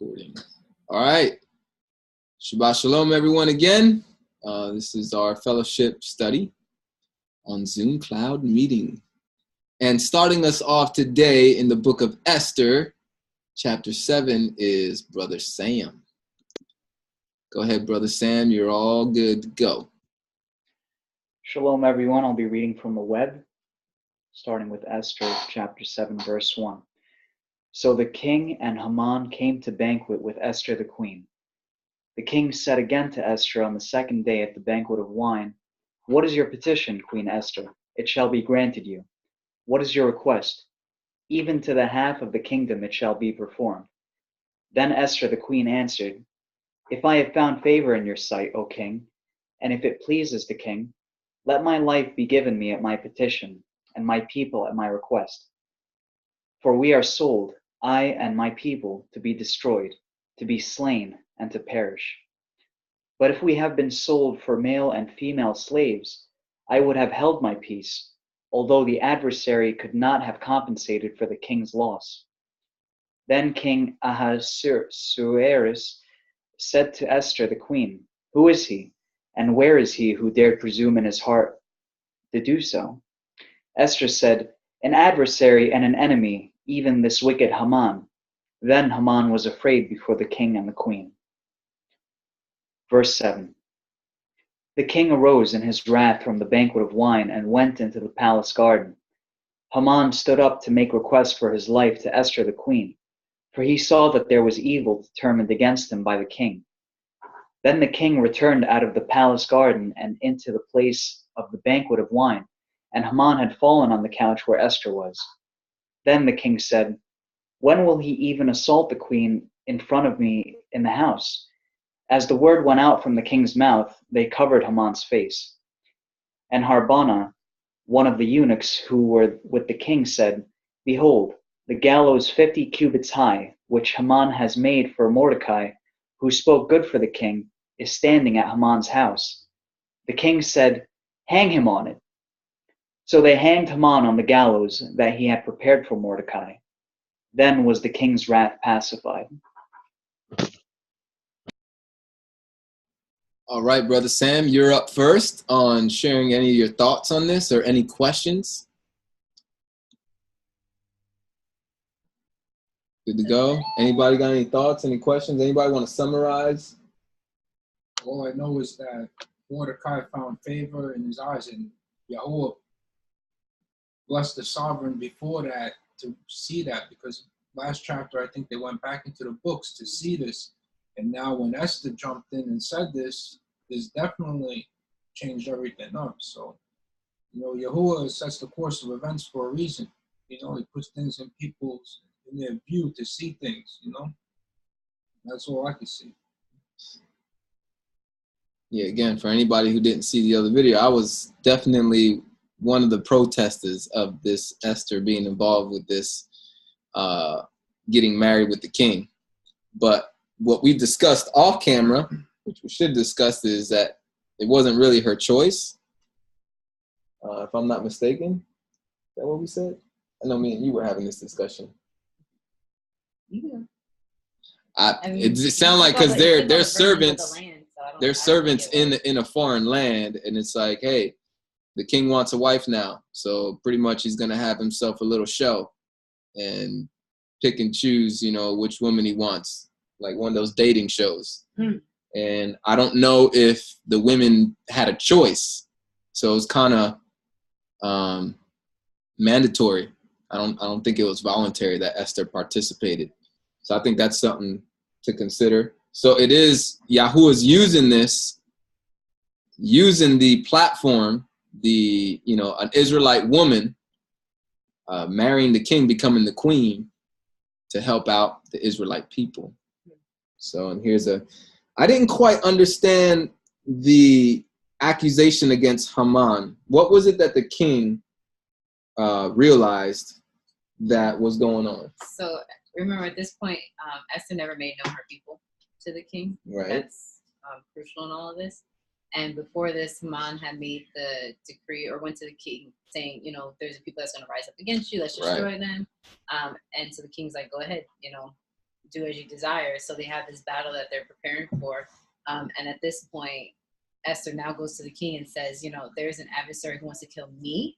Recording. All right. Shabbat Shalom, everyone, again. This is our fellowship study on Zoom Cloud Meeting. And starting us off today in the book of Esther, chapter 7, is Brother Sam. Go ahead, Brother Sam. You're all good to go. Shalom, everyone. I'll be reading from the web, starting with Esther, chapter 7, verse 1. So the king and Haman came to banquet with Esther the queen. The king said again to Esther on the second day at the banquet of wine, "What is your petition, Queen Esther? It shall be granted you. What is your request? Even to the half of the kingdom it shall be performed." Then Esther the queen answered, "If I have found favor in your sight, O king, and if it pleases the king, let my life be given me at my petition, and my people at my request. For we are sold, I and my people, to be destroyed, to be slain, and to perish. But if we have been sold for male and female slaves, I would have held my peace, although the adversary could not have compensated for the king's loss." Then King Ahasuerus said to Esther the queen, "Who is he, and where is he who dared presume in his heart to do so?" Esther said, "An adversary and an enemy, even this wicked Haman." Then Haman was afraid before the king and the queen. Verse 7. The king arose in his wrath from the banquet of wine and went into the palace garden. Haman stood up to make request for his life to Esther the queen, for he saw that there was evil determined against him by the king. Then the king returned out of the palace garden and into the place of the banquet of wine, and Haman had fallen on the couch where Esther was. Then the king said, "When will he even assault the queen in front of me in the house?" As the word went out from the king's mouth, they covered Haman's face. And Harbona, one of the eunuchs who were with the king, said, "Behold, the gallows 50 cubits high, which Haman has made for Mordecai, who spoke good for the king, is standing at Haman's house." The king said, "Hang him on it." So they hanged Haman on the gallows that he had prepared for Mordecai. Then was the king's wrath pacified. All right, Brother Sam, you're up first on sharing any of your thoughts on this or any questions. Good to go. Anybody got any thoughts, any questions? Anybody want to summarize? All I know is that Mordecai found favor in his eyes, and Yahuwah blessed the sovereign before that to see that, because last chapter I think they went back into the books to see this, and now when Esther jumped in and said this definitely changed everything up. So, Yahuwah sets the course of events for a reason. He puts things in their view to see things, That's all I can see. Yeah, again, for anybody who didn't see the other video, I was definitely one of the protesters of this Esther being involved with this getting married with the king. But what we discussed off camera, which we should discuss, is that it wasn't really her choice, if I'm not mistaken. Is that what we said? I know me and you were having this discussion. Yeah. It sounds like because they're servants. They're servants in a foreign land, and it's like, hey, the king wants a wife now, so pretty much he's gonna have himself a little show and pick and choose, which woman he wants, like one of those dating shows. And I don't know if the women had a choice, so it's kind of mandatory. I don't think it was voluntary that Esther participated. So I think that's something to consider. So it is Yahuwah's using the platform, an Israelite woman marrying the king, becoming the queen, to help out the Israelite people. So, and I didn't quite understand the accusation against Haman. What was it that the king realized that was going on? So remember, at this point, Esther never made known her people to the king. Right. That's crucial in all of this. And before this, Haman had made the decree or went to the king saying, there's a people that's going to rise up against you. Let's destroy them. And so the king's like, go ahead, do as you desire. So they have this battle that they're preparing for. And at this point, Esther now goes to the king and says, there's an adversary who wants to kill me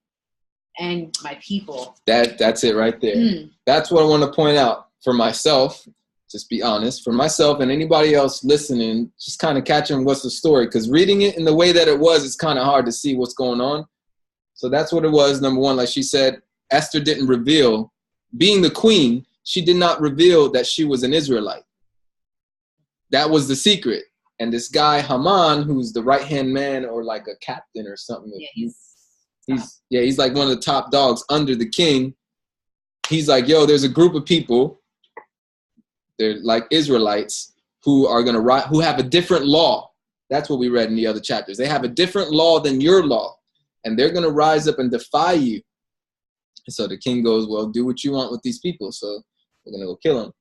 and my people. That's it right there. That's what I want to point out for myself. Just be honest, for myself and anybody else listening, just kind of catching what's the story. Because reading it in the way that it was, it's kind of hard to see what's going on. So that's what it was. Number one, like she said, Esther didn't reveal, being the queen, she did not reveal that she was an Israelite. That was the secret. And this guy, Haman, who's the right-hand man or like a captain or something. Yeah, he's like one of the top dogs under the king. He's like, yo, there's a group of people, they're like Israelites, who have a different law. That's what we read in the other chapters. They have a different law than your law, and they're going to rise up and defy you. And so the king goes, well, do what you want with these people. So we're going to go kill them.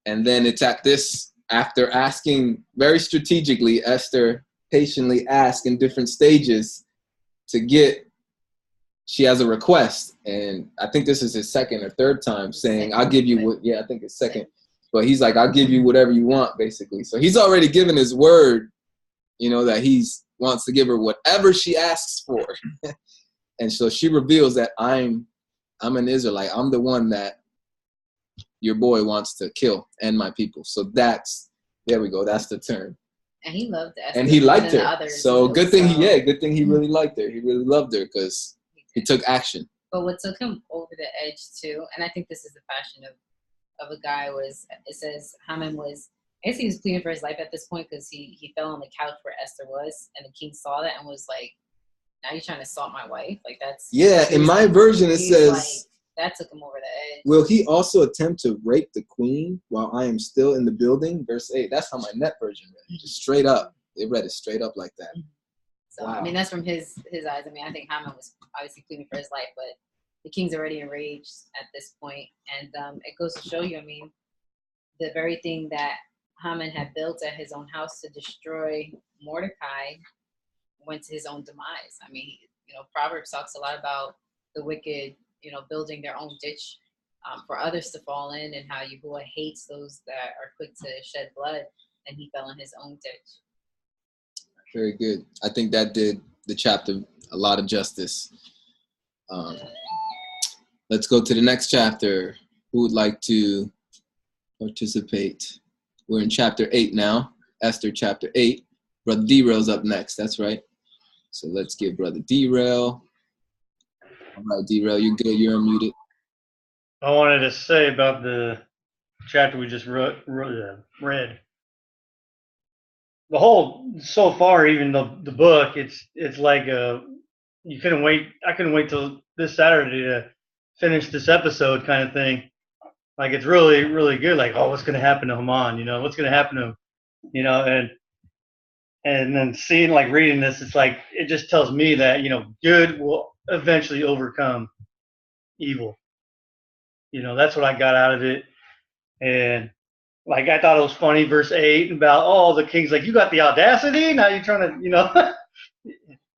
And then it's at this, after asking very strategically, Esther patiently asked in different stages she has a request. And I think this is his second or third time saying, I'll give you what, I think it's second. But he's like, I'll give you whatever you want, basically. So he's already given his word, that he wants to give her whatever she asks for. And so she reveals that I'm an Israelite. I'm the one that your boy wants to kill and my people. So there we go. That's the turn. And he loved Esther. And he liked her. So good thing he really liked her. He really loved her because he took action. But what took him over the edge too, and I think this is the passion of a guy, was, it says Haman was, I guess he was pleading for his life at this point because he fell on the couch where Esther was, and the king saw that and was like, now you're trying to assault my wife? Like, that's... Yeah, in my version it says... Like, that took him over the edge. Will he also attempt to rape the queen while I am still in the building? Verse 8. That's how my net version read it. Just straight up. They read it straight up like that. So, wow. I mean, that's from his eyes. I mean, I think Haman was obviously pleading for his life, but the king's already enraged at this point. And it goes to show you, I mean, the very thing that Haman had built at his own house to destroy Mordecai went to his own demise. I mean, Proverbs talks a lot about the wicked, building their own ditch for others to fall in, and how Yahuwah hates those that are quick to shed blood, and he fell in his own ditch. Very good. I think that did the chapter a lot of justice. Let's go to the next chapter. Who would like to participate? We're in chapter 8 now. Esther chapter 8. Brother D-Rail's up next. That's right. So let's give Brother D-Rail. All right, D-Rail, you good? You're unmuted. I wanted to say about the chapter we just read. The whole, so far, even the book, it's like you couldn't wait. I couldn't wait till this Saturday to finish this episode, kind of thing. Like, it's really, really good. Like, oh, what's going to happen to Haman? What's going to happen to him? And then seeing, like, reading this, it's like, it just tells me that, good will eventually overcome evil. That's what I got out of it. And, like, I thought it was funny, verse 8, about, oh, the king's like, you got the audacity? Now you're trying to,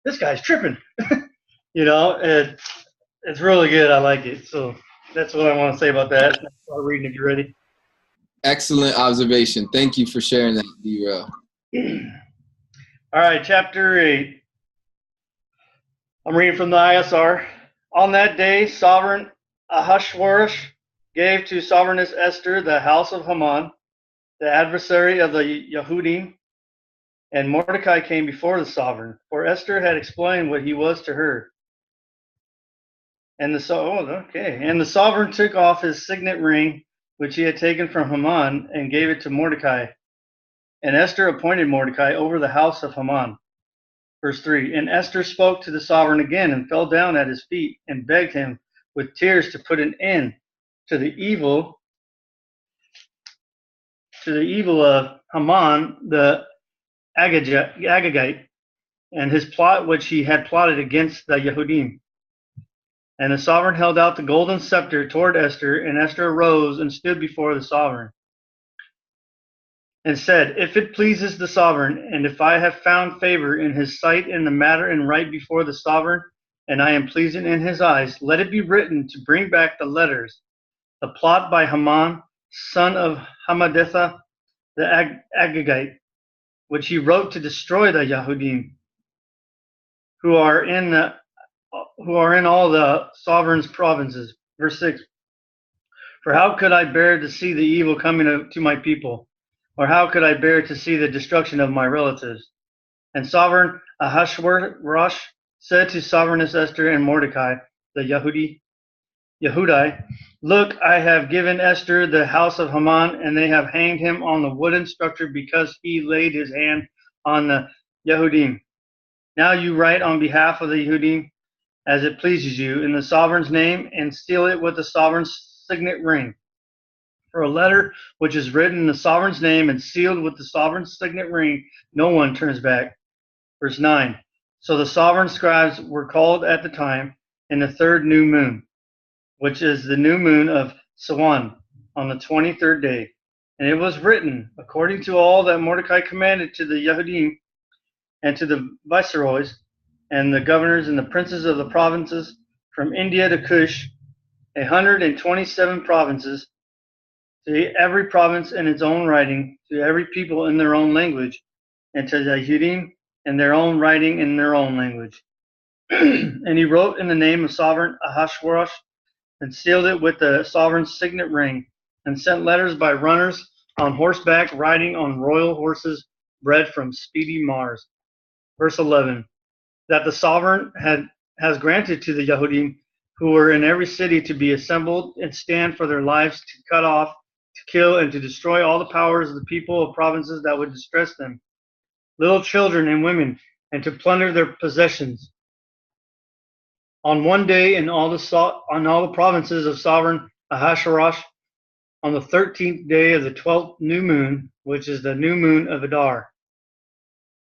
this guy's tripping. And it's really good. I like it. So that's what I want to say about that. Start reading if you're ready. Excellent observation. Thank you for sharing that, D-Rail. All right, chapter 8. I'm reading from the ISR. On that day, Sovereign Ahasuerus gave to Sovereigness Esther the house of Haman, the adversary of the Yehudim, and Mordecai came before the sovereign, for Esther had explained what he was to her. And the sovereign took off his signet ring, which he had taken from Haman, and gave it to Mordecai. And Esther appointed Mordecai over the house of Haman. Verse 3, and Esther spoke to the sovereign again and fell down at his feet and begged him with tears to put an end to the evil of Haman the Agagite, and his plot which he had plotted against the Yehudim. And the sovereign held out the golden scepter toward Esther, and Esther arose and stood before the sovereign, and said, if it pleases the sovereign, and if I have found favor in his sight in the matter and right before the sovereign, and I am pleasing in his eyes, let it be written to bring back the letters, the plot by Haman, son of Hammedatha the Agagite, which he wrote to destroy the Yahudim who are in all the sovereign's provinces. Verse 6. For how could I bear to see the evil coming to my people? Or how could I bear to see the destruction of my relatives? And sovereign Ahasuerus said to sovereigness Esther and Mordecai, the Yehudai, look, I have given Esther the house of Haman, and they have hanged him on the wooden structure because he laid his hand on the Yehudim. Now you write on behalf of the Yehudim as it pleases you in the sovereign's name, and seal it with the sovereign's signet ring. For a letter which is written in the sovereign's name and sealed with the sovereign's signet ring, no one turns back. Verse 9. So the sovereign scribes were called at the time in the third new moon, which is the new moon of Sawan, on the 23rd day. And it was written, according to all that Mordecai commanded to the Yehudim and to the viceroys and the governors and the princes of the provinces from India to Cush, 127 provinces, to every province in its own writing, to every people in their own language, and to the Yehudim in their own writing in their own language. And he wrote in the name of sovereign Ahasuerus, and sealed it with the sovereign's signet ring, and sent letters by runners on horseback riding on royal horses bred from speedy Mars. Verse 11, that the sovereign has granted to the Yehudim who were in every city to be assembled and stand for their lives, to cut off, to kill, and to destroy all the powers of the people of provinces that would distress them, little children and women, and to plunder their possessions. On one day in all the provinces of sovereign Ahasuerus, on the 13th day of the 12th new moon, which is the new moon of Adar,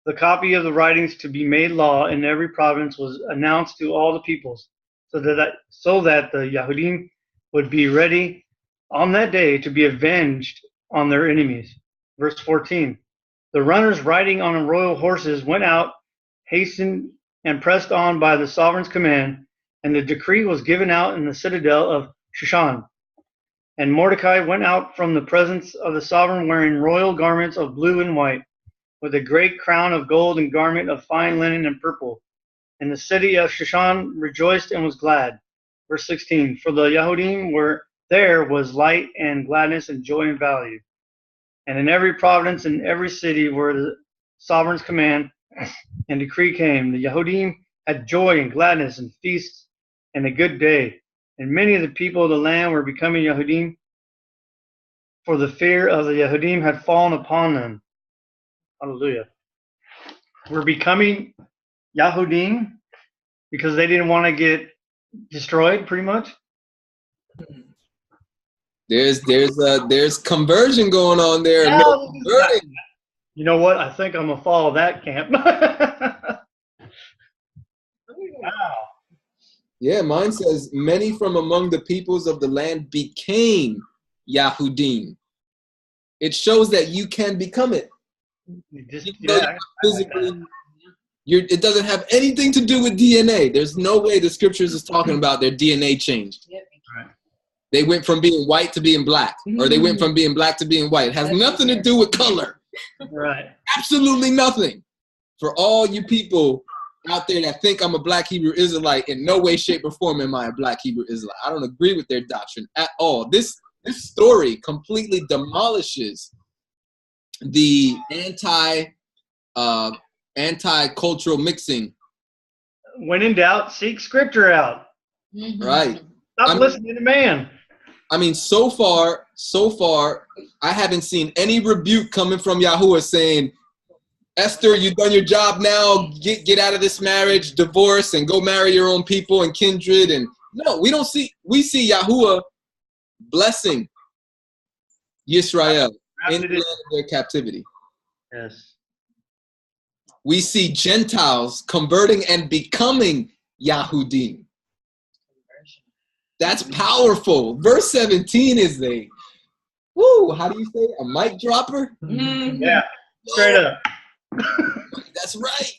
the copy of the writings to be made law in every province was announced to all the peoples, so that the Yahudim would be ready on that day to be avenged on their enemies. Verse 14, the runners riding on royal horses went out, hastened and pressed on by the sovereign's command, and the decree was given out in the citadel of Shushan. And Mordecai went out from the presence of the sovereign wearing royal garments of blue and white, with a great crown of gold and garment of fine linen and purple. And the city of Shushan rejoiced and was glad. Verse 16, for the Yahudim there was light and gladness and joy and value. And in every province and every city where the sovereign's command and decree came, the Yahudim had joy and gladness and feasts and a good day. And many of the people of the land were becoming Yahudim, for the fear of the Yahudim had fallen upon them. Hallelujah. We're becoming Yahudim because they didn't want to get destroyed, pretty much. There's conversion going on there. No, you know what? I think I'm gonna follow that camp. Wow. Yeah, mine says many from among the peoples of the land became Yahudim. It shows that you can become it. Physically, it doesn't have anything to do with DNA. There's no way the scriptures is talking about their DNA changed. Right. They went from being white to being black, or they went from being black to being white. It has nothing to do with color. Right. Absolutely nothing. For all you people out there that think I'm a black Hebrew Israelite, in no way, shape, or form am I a black Hebrew Israelite. I don't agree with their doctrine at all. This story completely demolishes the anti-cultural mixing. When in doubt, seek scripture out. Right. Stop listening to man. I mean, so far, I haven't seen any rebuke coming from Yahuwah saying, Esther, you've done your job now, get out of this marriage, divorce, and go marry your own people and kindred. And no, we see Yahuwah blessing Yisrael in the land of their captivity. Yes. We see Gentiles converting and becoming Yahudim. That's powerful. Verse 17 is how do you say it? A mic dropper? Mm-hmm. Yeah, straight up. That's right.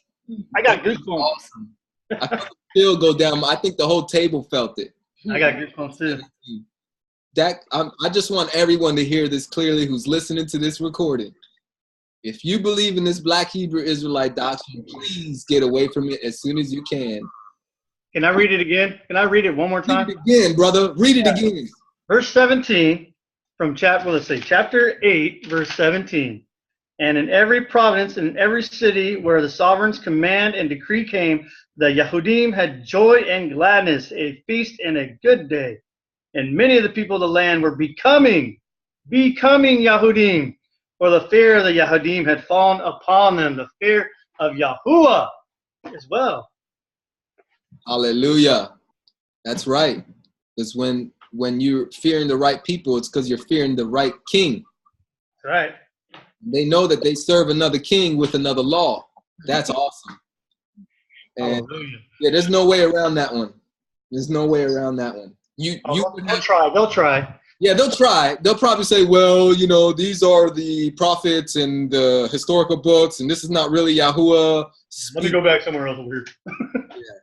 I got goosebumps. Awesome. I felt the chill go down. I think the whole table felt it. I got goosebumps too. I just want everyone to hear this clearly who's listening to this recording. If you believe in this Black Hebrew Israelite doctrine, please get away from it as soon as you can. Can I read it again? Can I read it one more time? Read it again, brother. Read it again. Verse 17 from chapter 8, verse 17. And in every province and in every city where the sovereign's command and decree came, the Yahudim had joy and gladness, a feast and a good day. And many of the people of the land were becoming Yahudim, for the fear of the Yahudim had fallen upon them, the fear of Yahuwah as well. Hallelujah. That's right. Because when you're fearing the right people, it's because you're fearing the right king. That's right. They know that they serve another king with another law. That's awesome. And yeah, there's no way around that one. There's no way around that one. They'll try. Yeah, they'll try. They'll probably say, well, these are the prophets and the historical books, and this is not really Yahuwah. Let me go back somewhere else weird. Yeah.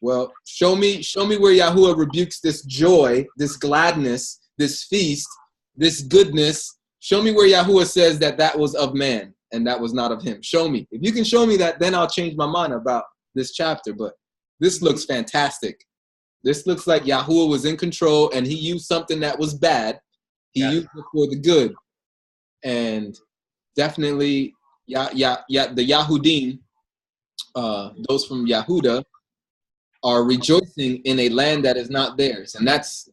Well, show me where Yahuwah rebukes this joy, this gladness, this feast, this goodness. Show me where Yahuwah says that was of man and that was not of him. Show me. If you can show me that, then I'll change my mind about this chapter. But this looks fantastic. This looks like Yahuwah was in control and he used something that was bad. He used it for the good. And definitely the Yahudim, those from Yahuda, are rejoicing in a land that is not theirs. And that's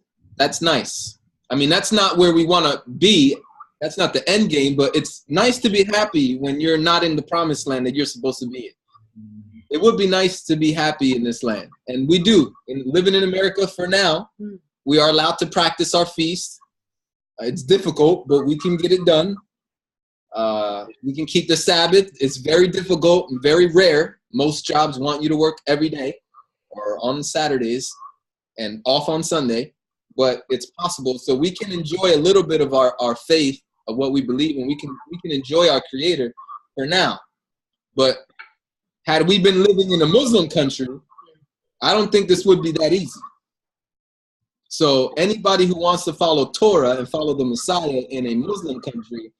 nice. I mean, that's not where we want to be. That's not the end game, but it's nice to be happy when you're not in the promised land that you're supposed to be in. It would be nice to be happy in this land. And we do. And living in America for now, we are allowed to practice our feast. It's difficult, but we can get it done. We can keep the Sabbath. It's very difficult and very rare. Most jobs want you to work every day or on Saturdays and off on Sunday, but it's possible. So we can enjoy a little bit of our faith of what we believe, and we can enjoy our Creator for now. But had we been living in a Muslim country, I don't think this would be that easy. So anybody who wants to follow Torah and follow the Messiah in a Muslim country,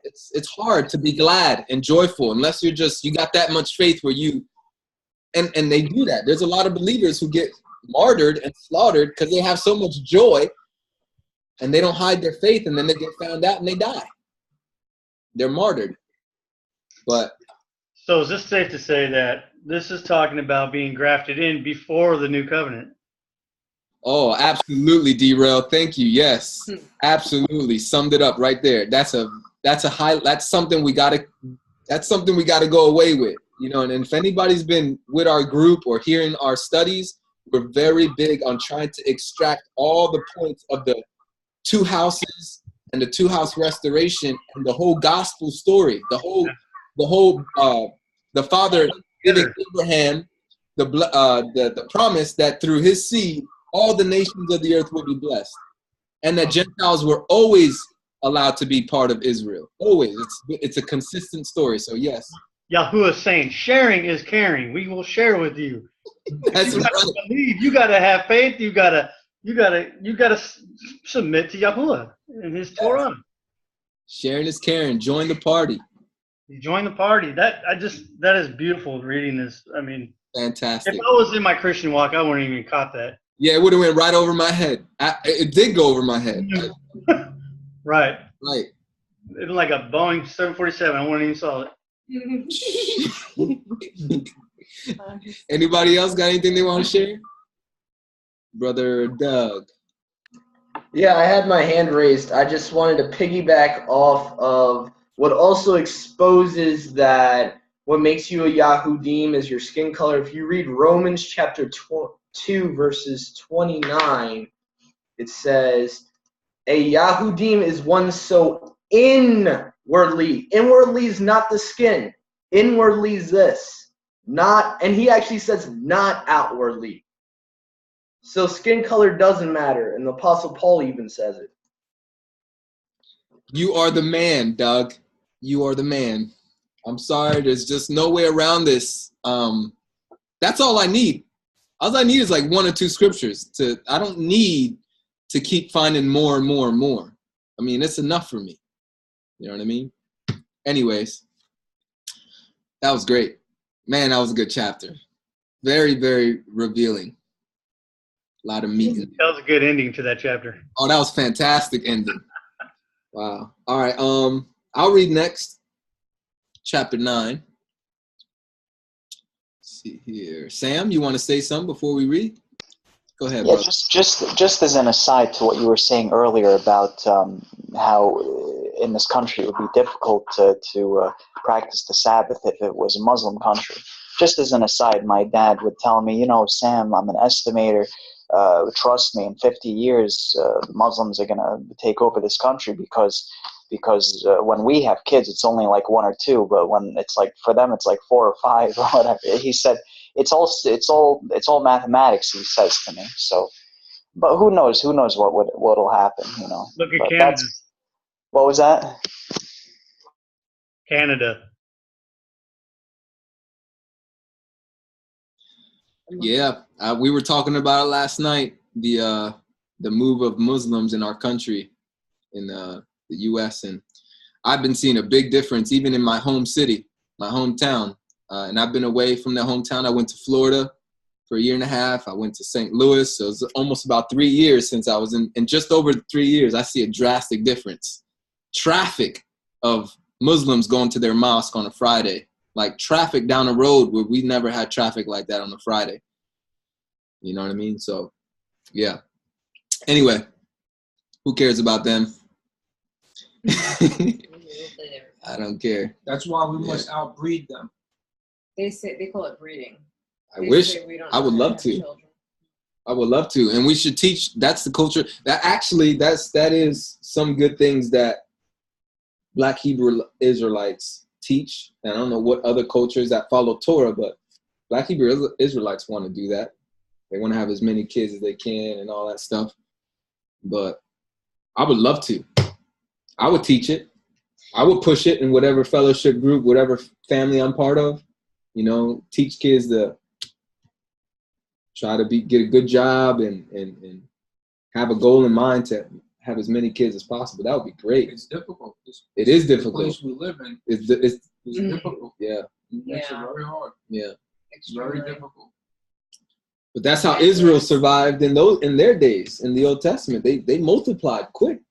it's hard to be glad and joyful unless you got that much faith where you, and they do that. There's a lot of believers who get martyred and slaughtered because they have so much joy and they don't hide their faith, and then they get found out and they die. They're martyred. But so is this safe to say that this is talking about being grafted in before the new covenant? Oh, absolutely, D-Rail. Thank you. Yes, absolutely. Summed it up right there. That's something we gotta go away with. And if anybody's been with our group or hearing our studies, we're very big on trying to extract all the points of the two houses and the two house restoration and the whole gospel story, the Father giving Abraham the promise that through his seed all the nations of the earth will be blessed, and that Gentiles were always allowed to be part of Israel. Always. It's a consistent story. So yes. Yahuwah is saying, sharing is caring. We will share with you. That's you right. gotta believe. You gotta have faith. You gotta submit to Yahuwah and His Torah. Sharing is caring. Join the party. You join the party. That is beautiful reading this. I mean, fantastic. If I was in my Christian walk, I wouldn't even caught that. Yeah, it would have went right over my head. It did go over my head. Right. Right. It was like a Boeing 747. I wouldn't even saw it. Anybody else got anything they want to share? Brother Doug. Yeah, I had my hand raised. I just wanted to piggyback off of what also exposes that what makes you a Yahudim is your skin color. If you read Romans chapter 2, verses 29, it says, a Yahudim is one so inwardly. Inwardly is not the skin. Inwardly is this. Not, and he actually says not outwardly. So skin color doesn't matter, and the Apostle Paul even says it. You are the man, Doug. You are the man. I'm sorry, there's just no way around this. That's all I need. All I need is like one or two scriptures. I don't need to keep finding more and more and more. I mean, it's enough for me. You know what I mean? Anyways, that was great. Man, that was a good chapter. Very, very revealing. A lot of meat. That was a good ending to that chapter. Oh, that was fantastic ending. Wow. All right. I'll read next. Chapter 9. Let's see here. Sam, you want to say something before we read? Go ahead, Yeah, brother. just as an aside to what you were saying earlier about how in this country it would be difficult to practice the Sabbath if it was a Muslim country. Just as an aside, my dad would tell me, Sam, I'm an estimator. Trust me, in 50 years, the Muslims are going to take over this country because when we have kids, it's only like 1 or 2, but when it's like for them, it's like 4 or 5 or whatever. He said it's all mathematics. He says to me. So, but who knows? Who knows what'll happen? Look at But Canada. What was that? Canada. Yeah, we were talking about it last night. The move of Muslims in our country, in the U.S., and I've been seeing a big difference even in my home city, my hometown. And I've been away from the hometown. I went to Florida for 1.5 years. I went to St. Louis. So it was almost about 3 years since I was in just over 3 years, I see a drastic difference. Traffic of Muslims going to their mosque on a Friday, like traffic down the road where we never had traffic like that on a Friday. You know what I mean? So, yeah. Anyway, who cares about them? I don't care. That's why we must outbreed them. They call it breeding. I would love to. I would love to. And we should teach. That's the culture. That is some good things that Black Hebrew Israelites teach. And I don't know what other cultures that follow Torah, but Black Hebrew Israelites want to do that. They want to have as many kids as they can and all that stuff. But I would love to. I would teach it. I would push it in whatever fellowship group, whatever family I'm part of. Teach kids to try to get a good job and have a goal in mind to have as many kids as possible. That would be great. It's difficult. It is difficult. The place we live in it's difficult. Yeah. It makes it very hard. Yeah. It's very difficult. But that's how Israel survived in their days in the Old Testament. They multiplied quick.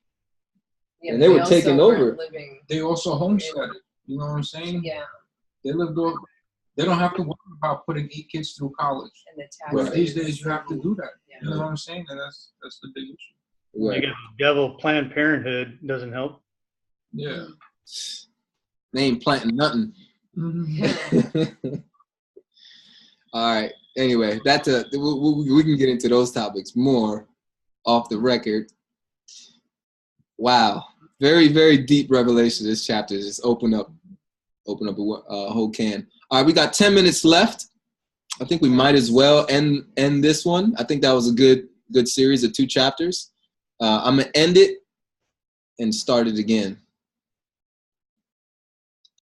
Yeah, and they were taking over. They also homesteaded. You know what I'm saying? Yeah. They lived over. They don't have to worry about putting 8 kids through college. And But these days you have to do that. Yeah. You know what I'm saying? And that's the big issue. Right. I guess devil Planned Parenthood doesn't help. Yeah. They ain't planting nothing. All right. Anyway, we can get into those topics more off the record. Wow, very, very deep revelation. This chapter just open up a whole can. All right, we got 10 minutes left. I think we might as well end this one. I think that was a good series of 2 chapters. I'm gonna end it and start it again.